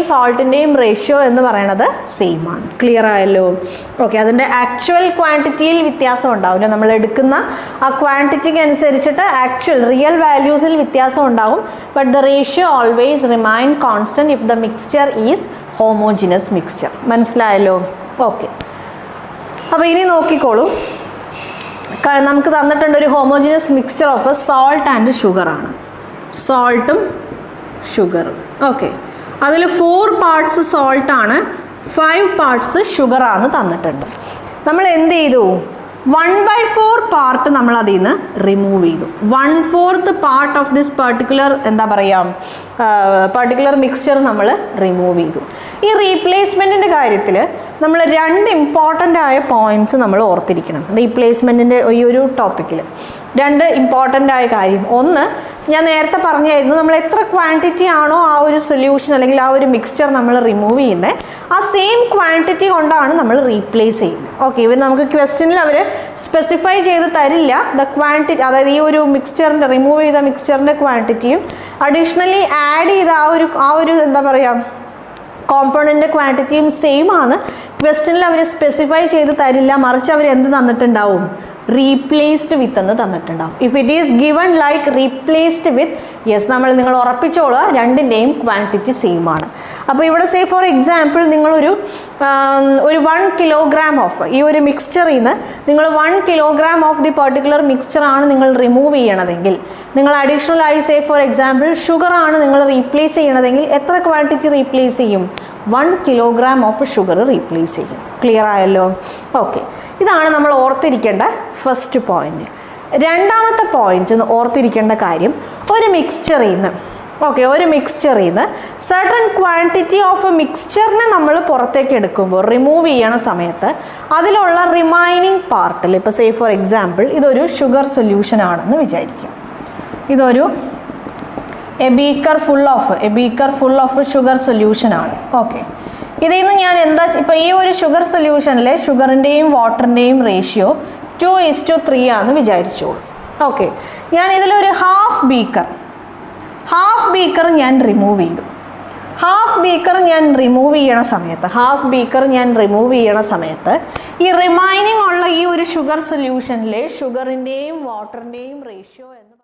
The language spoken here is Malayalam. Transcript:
സാൾട്ടിൻ്റെയും റേഷ്യോ എന്ന് പറയുന്നത് സെയിം ആണ്. ക്ലിയർ ആയല്ലോ? ഓക്കെ, അതിൻ്റെ ആക്ച്വൽ ക്വാണ്ടിറ്റിയിൽ വ്യത്യാസം ഉണ്ടാവില്ല. നമ്മൾ എടുക്കുന്ന ആ ക്വാണ്ടിറ്റിക്ക് അനുസരിച്ചിട്ട് ആക്ച്വൽ റിയൽ വാല്യൂസിൽ വ്യത്യാസം ഉണ്ടാകും. But the ratio always remain constant if the mixture is homogenous mixture. മനസ്സിലായല്ലോ? ഓക്കെ, അപ്പോൾ ഇനി നോക്കിക്കോളൂ. നമുക്ക് തന്നിട്ടുണ്ട് ഒരു homogenous mixture of salt and ഷുഗറാണ്. സോൾട്ടും ഷുഗറും. ഓക്കെ, അതിൽ 4 പാർട്സ് സോൾട്ടാണ്, 5 പാർട്സ് ഷുഗറാണ് തന്നിട്ടുണ്ട്. നമ്മൾ എന്ത് ചെയ്തു? 1/4 പാർട്ട് നമ്മൾ അതിൽ നിന്ന് റിമൂവ് ചെയ്തു. 1/4 part of this particular particular mixture നമ്മൾ റിമൂവ് ചെയ്തു. ഈ റീപ്ലേസ്മെൻറ്റിൻ്റെ കാര്യത്തിൽ നമ്മൾ 2 ഇമ്പോർട്ടൻ്റ് ആയ പോയിൻറ്റ്സ് നമ്മൾ ഓർത്തിരിക്കണം. റീപ്ലേസ്മെൻറ്റിൻ്റെ ഈ ഒരു ടോപ്പിക്കിൽ 2 ഇമ്പോർട്ടൻ്റ് ആയ കാര്യം. ഒന്ന്, ഞാൻ നേരത്തെ പറഞ്ഞായിരുന്നു, നമ്മൾ എത്ര ക്വാണ്ടിറ്റി ആണോ ആ ഒരു സൊല്യൂഷൻ അല്ലെങ്കിൽ ആ ഒരു മിക്സ്ചർ നമ്മൾ റിമൂവ് ചെയ്യുന്നത്, ആ സെയിം ക്വാണ്ടിറ്റി കൊണ്ടാണ് നമ്മൾ റീപ്ലേസ് ചെയ്യുന്നത്. ഓക്കെ, ഇവർ നമുക്ക് ക്വസ്റ്റ്യനിൽ അവർ സ്പെസിഫൈ ചെയ്ത് തരില്ല ദ ക്വാണ്ടിറ്റി, അതായത് ഈ ഒരു മിക്സ്ചറിൻ്റെ റിമൂവ് ചെയ്ത മിക്സ്ചറിൻ്റെ ക്വാണ്ടിറ്റിയും അഡീഷണലി ആഡ് ചെയ്ത ആ ഒരു എന്താ പറയുക കോമ്പണൻ്റ് ക്വാണ്ടിറ്റിയും സെയിം ആണ്. ക്വസ്റ്റ്യനിൽ അവർ സ്പെസിഫൈ ചെയ്ത് തരില്ല, മറിച്ച് അവർ എന്ത് തന്നിട്ടുണ്ടാവും? റീപ്ലേസ്ഡ് വിത്ത് എന്ന് തന്നിട്ടുണ്ടാവും. If it is given like replaced with, yes, നിങ്ങൾ ഉറപ്പിച്ചോളുക രണ്ടിൻ്റെയും ക്വാണ്ടിറ്റി സെയിം ആണ്. അപ്പോൾ ഇവിടെ സേ ഫോർ എക്സാമ്പിൾ നിങ്ങളൊരു 1 കിലോഗ്രാം ഓഫ് ഈ ഒരു മിക്സ്ചറിൽ നിന്ന് നിങ്ങൾ 1 കിലോഗ്രാം ഓഫ് ദി പെർട്ടിക്കുലർ മിക്സ്ചറാണ് നിങ്ങൾ റിമൂവ് ചെയ്യണതെങ്കിൽ, നിങ്ങൾ അഡീഷണൽ ആയി സേ ഫോർ എക്സാമ്പിൾ ഷുഗറാണ് നിങ്ങൾ റീപ്ലേസ് ചെയ്യണതെങ്കിൽ എത്ര ക്വാണ്ടിറ്റി റീപ്ലേസ് ചെയ്യും? 1 കിലോഗ്രാം ഓഫ് ഷുഗർ റീപ്ലേസ് ചെയ്യും. ക്ലിയർ ആയല്ലോ? ഓക്കെ, ഇതാണ് നമ്മൾ ഓർത്തിരിക്കേണ്ട ഫസ്റ്റ് പോയിന്റ്. രണ്ടാമത്തെ പോയിന്റ് ഓർത്തിരിക്കേണ്ട കാര്യം, ഒരു മിക്സ്ചറിൽ നിന്ന് സർട്ടൺ ക്വാണ്ടിറ്റി ഓഫ് മിക്സ്ചറിനെ നമ്മൾ പുറത്തേക്ക് എടുക്കുമ്പോൾ റിമൂവ് ചെയ്യണ സമയത്ത് അതിലുള്ള റിമൈനിങ് പാർട്ടിൽ, ഇപ്പോൾ സേ ഫോർ എക്സാമ്പിൾ ഇതൊരു ഷുഗർ സൊല്യൂഷൻ ആണെന്ന് വിചാരിക്കും. ഇതൊരു A beaker full of sugar solution ആണ്. ഓക്കെ, ഇതിൽ നിന്ന് ഞാൻ ഇപ്പോൾ ഈ ഒരു ഷുഗർ സൊല്യൂഷനിലെ ഷുഗറിൻ്റെയും വാട്ടറിൻ്റെയും റേഷ്യോ 2:3 ആണെന്ന് വിചാരിച്ചോളൂ. ഓക്കെ, ഞാൻ ഇതിലൊരു ഹാഫ് ബീക്കർ ഞാൻ റിമൂവ് ചെയ്തു. ഹാഫ് ബീക്കർ ഞാൻ റിമൂവ് ചെയ്യണ സമയത്ത് ഈ റിമൈനിങ് ഉള്ള ഈ ഒരു ഷുഗർ സൊല്യൂഷനിലെ ഷുഗറിൻ്റെയും വാട്ടറിൻ്റെയും റേഷ്യോ